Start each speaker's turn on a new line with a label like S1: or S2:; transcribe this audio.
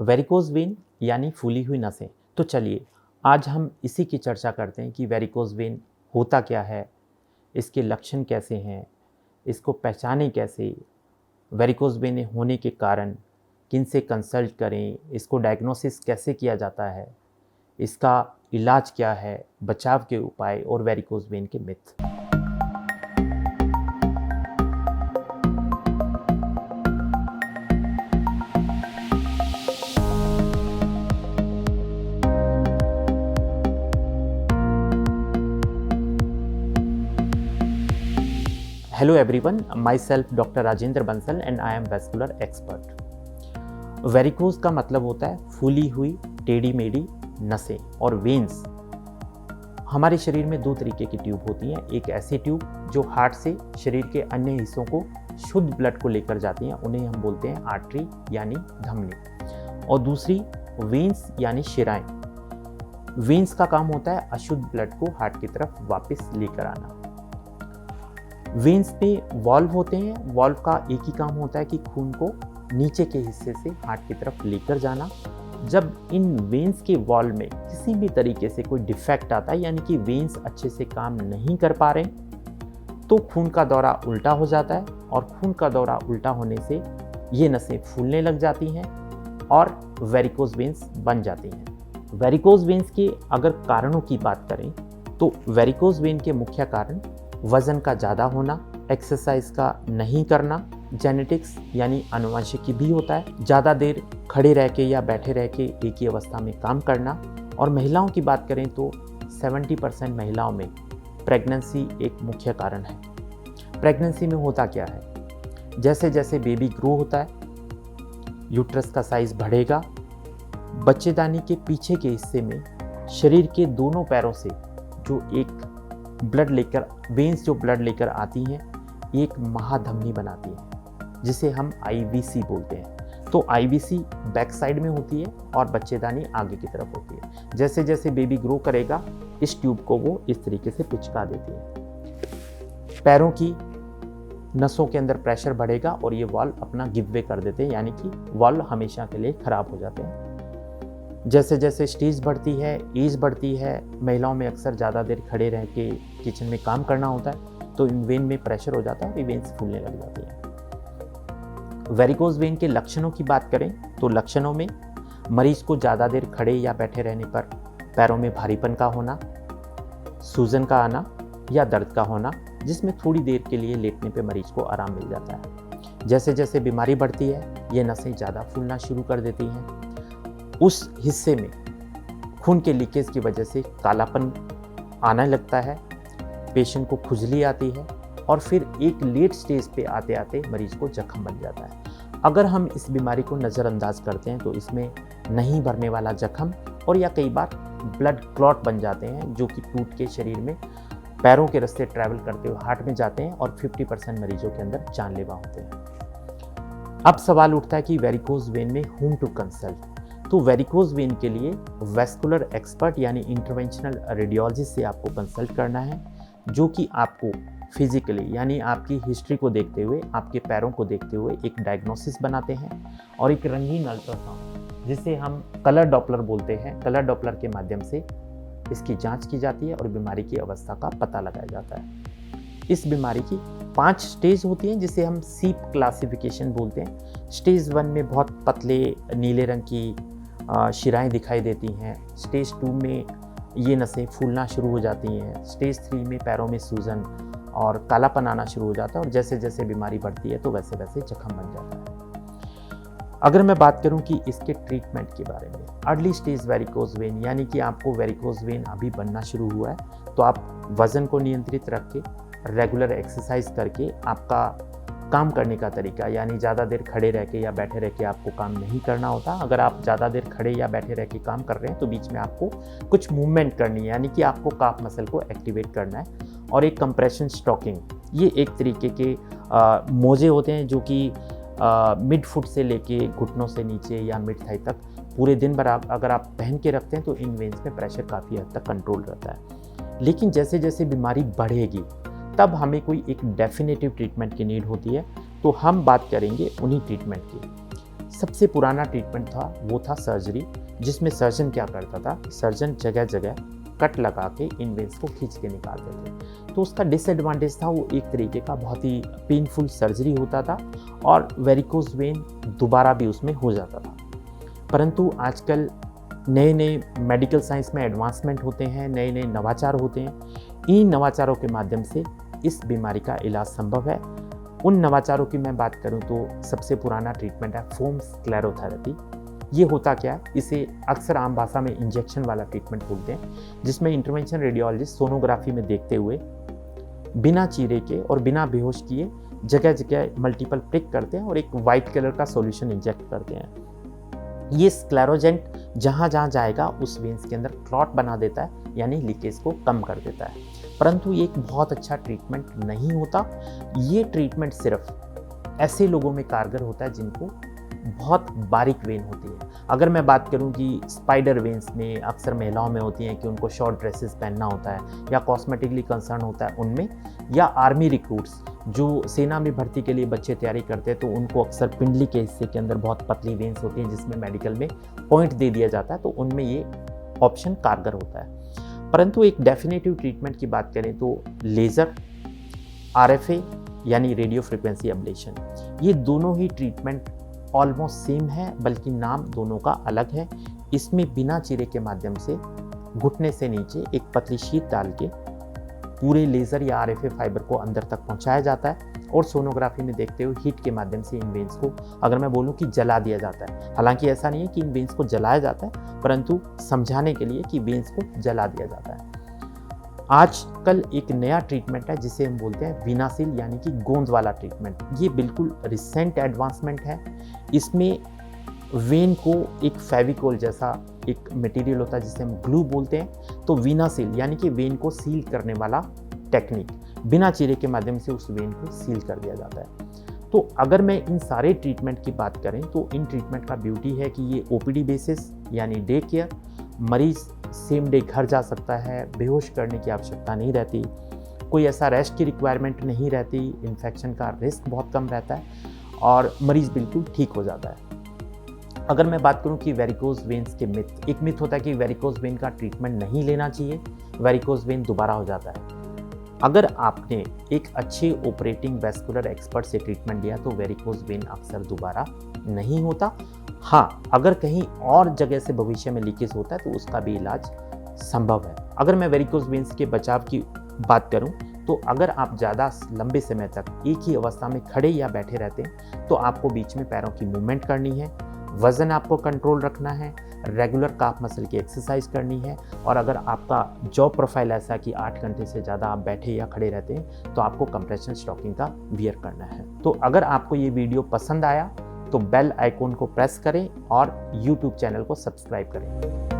S1: Varicose vein यानी फूली हुई नसें। तो चलिए आज हम इसी की चर्चा करते हैं कि वेरिकोज वेन होता क्या है, इसके लक्षण कैसे हैं, इसको पहचानें कैसे, वेरिकोज वेन होने के कारण किन से कंसल्ट करें, इसको डायग्नोसिस कैसे किया जाता है, इसका इलाज क्या है, बचाव के उपाय और वेरिकोज वेन के myth. Hello everyone, myself Dr. Rajendra Bansal and I am vascular expert। Varicose का मतलब होता है फूली हुई टेढ़ी मेढ़ी नसें, और वेन्स हमारे शरीर में दो तरीके की ट्यूब होती हैं। एक ऐसी ट्यूब जो हार्ट से शरीर के अन्य हिस्सों को शुद्ध ब्लड को लेकर जाती हैं, उन्हें हम बोलते हैं आर्टरी यानी धमनी, और दूसरी वेन्स यानी शिराएं। वेन्स का काम होता है अशुद्ध ब्लड को हार्ट की तरफ वापस लेकर आना। वेन्स में वॉल्व होते हैं। वॉल्व का एक ही काम होता है कि खून को नीचे के हिस्से से हार्ट की तरफ लेकर जाना। जब इन वेन्स के वॉल्व में किसी भी तरीके से कोई डिफेक्ट आता है, यानी कि वेन्स अच्छे से काम नहीं कर पा रहे, तो खून का दौरा उल्टा हो जाता है, और खून का दौरा उल्टा होने से ये नसें फूलने लग जाती हैं और वेरिकोज वेन्स बन जाती हैं। वेरिकोज वेन्स के अगर कारणों की बात करें तो वेरिकोज वेन के मुख्य कारण वजन का ज़्यादा होना, एक्सरसाइज का नहीं करना, जेनेटिक्स यानी आनुवंशिकी भी होता है, ज़्यादा देर खड़े रह के या बैठे रह के एक ही अवस्था में काम करना, और महिलाओं की बात करें तो 70% महिलाओं में प्रेगनेंसी एक मुख्य कारण है। प्रेगनेंसी में होता क्या है, जैसे जैसे बेबी ग्रो होता है यूट्रस का साइज बढ़ेगा, बच्चेदानी के पीछे के हिस्से में शरीर के दोनों पैरों से जो एक ब्लड लेकर वेन्स जो ब्लड लेकर आती हैं, एक महाधमनी बनाती है जिसे हम आईवीसी बोलते हैं। तो आईवीसी बैक साइड में होती है और बच्चेदानी आगे की तरफ होती है। जैसे जैसे बेबी ग्रो करेगा इस ट्यूब को वो इस तरीके से पिचका देती है। पैरों की नसों के अंदर प्रेशर बढ़ेगा और ये वॉल्व अपना गिव वे कर देते हैं, यानी कि वॉल्व हमेशा के लिए खराब हो जाते हैं। जैसे जैसे स्टेज बढ़ती है, एज बढ़ती है, महिलाओं में अक्सर ज़्यादा देर खड़े रह के किचन में काम करना होता है, तो इन वेन में प्रेशर हो जाता है और ये वेन्स फूलने लग जाती हैं। वेरिकोज वेन के लक्षणों की बात करें तो लक्षणों में मरीज को ज़्यादा देर खड़े या बैठे रहने पर पैरों में भारीपन का होना, सूजन का आना या दर्द का होना, जिसमें थोड़ी देर के लिए लेटने पर मरीज को आराम मिल जाता है। जैसे जैसे बीमारी बढ़ती है ये नसें ज़्यादा फूलना शुरू कर देती हैं। उस हिस्से में खून के लीकेज की वजह से कालापन आने लगता है, पेशेंट को खुजली आती है, और फिर एक लेट स्टेज पे आते आते मरीज को जख्म बन जाता है। अगर हम इस बीमारी को नज़रअंदाज करते हैं तो इसमें नहीं भरने वाला जख्म और या कई बार ब्लड क्लॉट बन जाते हैं, जो कि टूट के शरीर में पैरों के रास्ते ट्रैवल करते हुए हार्ट में जाते हैं और 50% मरीजों के अंदर जानलेवा होते हैं। अब सवाल उठता है कि वेरिकोज वेन में होम टू कंसल्ट। तो वेरिकोज वेन के लिए वैस्कुलर एक्सपर्ट यानी इंटरवेंशनल रेडियोलॉजिस्ट से आपको कंसल्ट करना है, जो कि आपको फिजिकली यानी आपकी हिस्ट्री को देखते हुए, आपके पैरों को देखते हुए एक डायग्नोसिस बनाते हैं, और एक रंगीन अल्ट्रासाउंड जिसे हम कलर डॉपलर बोलते हैं, कलर डॉपलर के माध्यम से इसकी जांच की जाती है और बीमारी की अवस्था का पता लगाया जाता है। इस बीमारी की 5 स्टेज होती हैं जिसे हम सीप क्लासिफिकेशन बोलते हैं। स्टेज 1 में बहुत पतले नीले रंग की शिराएं दिखाई देती हैं। स्टेज 2 में ये नसें फूलना शुरू हो जाती हैं। स्टेज 3 में पैरों में सूजन और कालापन आना शुरू हो जाता है, और जैसे जैसे बीमारी बढ़ती है तो वैसे वैसे जख्म बन जाता है। अगर मैं बात करूं कि इसके ट्रीटमेंट के बारे में, अर्ली स्टेज वेरिकोज वेन यानी कि आपको वेरिकोज वेन अभी बनना शुरू हुआ है, तो आप वज़न को नियंत्रित रख के, रेगुलर एक्सरसाइज करके, आपका काम करने का तरीका यानी ज़्यादा देर खड़े रह के या बैठे रह के आपको काम नहीं करना होता। अगर आप ज़्यादा देर खड़े या बैठे रह के काम कर रहे हैं तो बीच में आपको कुछ मूवमेंट करनी है, यानी कि आपको काफ मसल को एक्टिवेट करना है। और एक कंप्रेशन स्टॉकिंग, ये एक तरीके के मोजे होते हैं जो कि मिड फुट से लेके घुटनों से नीचे या मिड थाई तक पूरे दिन भर अगर आप पहन के रखते हैं तो इन वेन्स में प्रेशर काफ़ी हद तक कंट्रोल रहता है। लेकिन जैसे जैसे बीमारी बढ़ेगी तब हमें कोई एक डेफिनेटिव ट्रीटमेंट की नीड होती है, तो हम बात करेंगे उन्हीं ट्रीटमेंट की। सबसे पुराना ट्रीटमेंट था वो था सर्जरी, जिसमें सर्जन क्या करता था, सर्जन जगह जगह कट लगा के इन वेन्स को खींच के निकालते थे। तो उसका डिसएडवांटेज था वो एक तरीके का बहुत ही पेनफुल सर्जरी होता था और वेरिकोज वेन दोबारा भी उसमें हो जाता था। परंतु आजकल नए नए मेडिकल साइंस में एडवांसमेंट होते हैं, नए नए नवाचार होते हैं। इन नवाचारों के माध्यम से इस बीमारी का इलाज संभव है। उन नवाचारों की मैं बात करूं तो सबसे पुराना ट्रीटमेंट है फोम स्क्लेरोथेरेपी। ये होता क्या है, इसे अक्सर आम भाषा में इंजेक्शन वाला ट्रीटमेंट बोलते हैं, जिसमें इंटरवेंशन रेडियोलॉजिस्ट सोनोग्राफी में देखते हुए बिना चीरे के और बिना बेहोश किए जगह जगह मल्टीपल प्रिक करते हैं और एक वाइट कलर का सॉल्यूशन इंजेक्ट करते हैं। ये स्क्लेरोजेंट जहाँ जहाँ जाएगा उस वेन्स के अंदर क्लॉट बना देता है, यानी लीकेज को कम कर देता है। परंतु ये एक बहुत अच्छा ट्रीटमेंट नहीं होता। ये ट्रीटमेंट सिर्फ ऐसे लोगों में कारगर होता है जिनको बहुत बारीक वेन होती है। अगर मैं बात करूं कि स्पाइडर वेन्स में अक्सर महिलाओं में होती हैं कि उनको शॉर्ट ड्रेसेस पहनना होता है या कॉस्मेटिकली कंसर्न होता है उनमें, या आर्मी रिक्रूट्स जो सेना में भर्ती के लिए बच्चे तैयारी करते हैं तो उनको अक्सर पिंडली के हिस्से के अंदर बहुत पतली वेन्स होती हैं जिसमें मेडिकल में पॉइंट दे दिया जाता है, तो उनमें ये ऑप्शन कारगर होता है। परंतु एक डेफिनेटिव ट्रीटमेंट की बात करें तो लेज़र, RFA यानी रेडियो फ्रिक्वेंसी एब्लेशन, ये दोनों ही ट्रीटमेंट ऑलमोस्ट सेम है, बल्कि नाम दोनों का अलग है। इसमें बिना चीरे के माध्यम से घुटने से नीचे एक पतली शीट डाल के पूरे लेज़र या RFA फाइबर को अंदर तक पहुंचाया जाता है और सोनोग्राफी में देखते हुए हीट के माध्यम से इन वेन्स को, अगर मैं बोलूं कि जला दिया जाता है, हालांकि ऐसा नहीं है कि इन वेन्स को जलाया जाता है, परंतु समझाने के लिए कि वेन्स को जला दिया जाता है। आजकल एक नया ट्रीटमेंट है जिसे हम बोलते हैं वीनासिल यानी कि गोंद वाला ट्रीटमेंट। ये बिल्कुल रिसेंट एडवांसमेंट है। इसमें वेन को एक फेविकोल जैसा एक मटेरियल होता है जिसे हम ग्लू बोलते हैं, तो वीनासिल यानी कि वेन को सील करने वाला टेक्निक, बिना चीरे के माध्यम से उस वेन को सील कर दिया जाता है। तो अगर मैं इन सारे ट्रीटमेंट की बात करें तो इन ट्रीटमेंट का ब्यूटी है कि ये OPD बेसिस यानी डे केयर, मरीज सेम डे घर जा सकता है, बेहोश करने की आवश्यकता नहीं रहती, कोई ऐसा रेस्ट की रिक्वायरमेंट नहीं रहती, इन्फेक्शन का रिस्क बहुत कम रहता है और मरीज़ बिल्कुल ठीक हो जाता है। अगर मैं बात करूं कि वेरिकोज वेन्स के मिथ, एक मिथ होता है कि वेरिकोज वेन का ट्रीटमेंट नहीं लेना चाहिए, वेरिकोज वेन दोबारा हो जाता है। अगर आपने एक अच्छे ऑपरेटिंग वैस्कुलर एक्सपर्ट से ट्रीटमेंट लिया तो वेरिकोज वेन अक्सर दोबारा नहीं होता। हाँ, अगर कहीं और जगह से भविष्य में लीकेज होता है तो उसका भी इलाज संभव है। अगर मैं वेरिकोज वेन्स के बचाव की बात करूं तो अगर आप ज़्यादा लंबे समय तक एक ही अवस्था में खड़े या बैठे रहते हैं तो आपको बीच में पैरों की मूवमेंट करनी है, वज़न आपको कंट्रोल रखना है, रेगुलर काफ मसल की एक्सरसाइज करनी है, और अगर आपका जॉब प्रोफाइल ऐसा कि 8 घंटे से ज़्यादा आप बैठे या खड़े रहते हैं तो आपको कंप्रेशन स्टॉकिंग का वियर करना है। तो अगर आपको ये वीडियो पसंद आया तो बेल आइकॉन को प्रेस करें और YouTube चैनल को सब्सक्राइब करें।